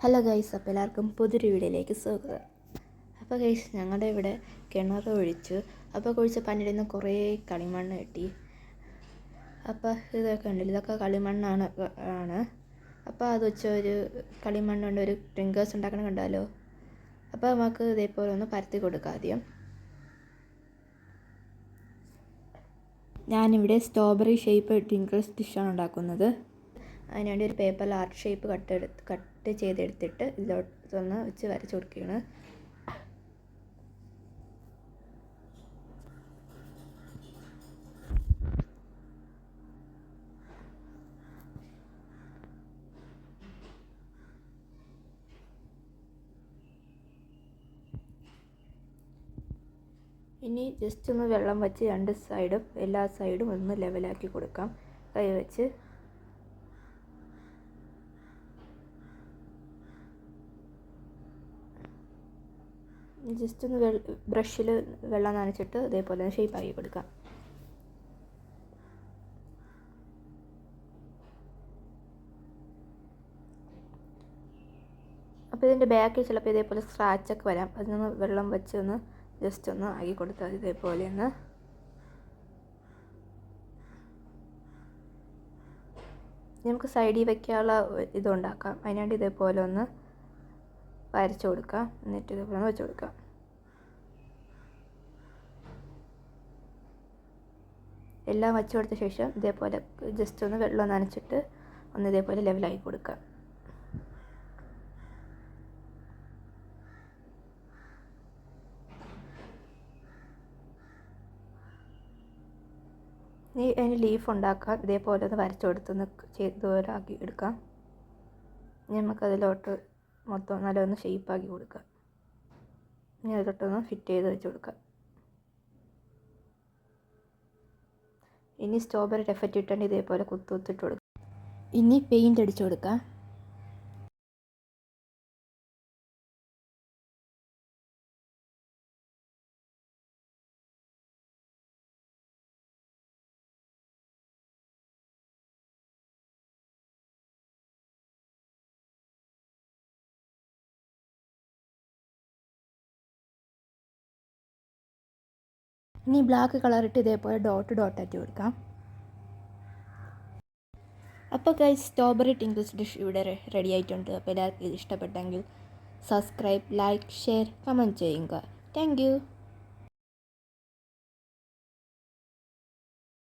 Hello guys, അപ്പോൾ എല്ലാവർക്കും പുതിയൊരു വീഡിയോയിലേക്ക് സ്വാഗതം. അപ്പോൾ ഗൈസ്, ഞങ്ങളുടെ ഇവിടെ കിണർ ഒഴിച്ചു. അപ്പോൾ കുഴിച്ച പന്നിയിൽ നിന്ന് കുറേ കളിമണ്ണ് കിട്ടി. അപ്പോൾ ഇതൊക്കെ ഉണ്ടല്ലോ, ഇതൊക്കെ കളിമണ്ണാണ്. അപ്പോൾ അത് വെച്ച് ഒരു കളിമണ്ണ് കൊണ്ട് ഒരു ട്രിങ്കേഴ്സ് ഉണ്ടാക്കണം കണ്ടാലോ. അപ്പോൾ നമുക്ക് ഇതേപോലെ ഒന്ന് പരത്തി കൊടുക്കാം. ആദ്യം ഞാനിവിടെ സ്ട്രോബെറി ഷേപ്പ് ട്രിങ്കേഴ്സ് ഡിഷാണ് ഉണ്ടാക്കുന്നത്. അതിനുവേണ്ടി ഒരു പേപ്പറിൽ ആർട്ട് ഷേപ്പ് കട്ട് ചെയ്തെടുത്തിട്ട് ഇതിലോട്ടൊന്ന് വെച്ച് വരച്ച് കൊടുക്കുകയാണ്. ഇനി ജസ്റ്റ് ഒന്ന് വെള്ളം വെച്ച് എല്ലാ സൈഡും ഒന്ന് ലെവലാക്കി കൊടുക്കാം. കൈ വെച്ച് ജസ്റ്റ് ഒന്ന് ബ്രഷിൽ വെള്ളം നനച്ചിട്ട് ഇതേപോലെ ഷേപ്പാക്കി കൊടുക്കാം. അപ്പോൾ ഇതിൻ്റെ ബാക്കിൽ ചിലപ്പോൾ ഇതേപോലെ സ്ക്രാച്ചൊക്കെ വരാം. അതിനൊന്ന് വെള്ളം വെച്ച് ഒന്ന് ജസ്റ്റ് ഒന്ന് ആക്കി കൊടുത്താൽ ഇതേപോലെ ഒന്ന്. നമുക്ക് സൈഡിൽ വയ്ക്കാനുള്ള ഇതുണ്ടാക്കാം. അതിനുവേണ്ടി ഇതേപോലെ ഒന്ന് വരച്ചു കൊടുക്കാം. എന്നിട്ട് ഇതേപോലെ ഒന്ന് വെച്ച് കൊടുക്കാം. എല്ലാം വച്ചു കൊടുത്ത ശേഷം ഇതേപോലെ ജസ്റ്റ് ഒന്ന് വെള്ളം നനച്ചിട്ട് ഒന്ന് ഇതേപോലെ ലെവലാക്കി കൊടുക്കാം. ഇനി അതിന് ലീഫ് ഉണ്ടാക്കാം. ഇതേപോലെ ഒന്ന് വരച്ചു കൊടുത്തൊന്ന് ചെയ്തോരാക്കി എടുക്കാം. ഇനി നമുക്കതിലോട്ട് മൊത്തം നല്ലൊന്ന് ഷേപ്പാക്കി കൊടുക്കാം. ഇനി അതിലോട്ടൊന്ന് ഫിറ്റ് ചെയ്ത് വെച്ച് കൊടുക്കാം. ഇനി സ്ട്രോബെറി എഫക്റ്റ് ഇട്ടുകൊണ്ട് ഇതേപോലെ കുത്തിട്ട് കൊടുക്കാം. ഇനി പെയിൻ്റ് അടിച്ചു കൊടുക്കാം. ഇനി ബ്ലാക്ക് കളറിട്ട് ഇതേപോലെ ഡോട്ടാക്കി കൊടുക്കാം. അപ്പോൾ ഗൈസ്, സ്ട്രോബെറി ടിങ്കിൾസ് ഡിഷ് ഇവിടെ റെഡി ആയിട്ടുണ്ട്. അപ്പോൾ എല്ലാവർക്കും ഇത് ഇഷ്ടപ്പെട്ടെങ്കിൽ സബ്സ്ക്രൈബ്, ലൈക്ക്, ഷെയർ, കമൻറ്റ് ചെയ്യുക. Thank you.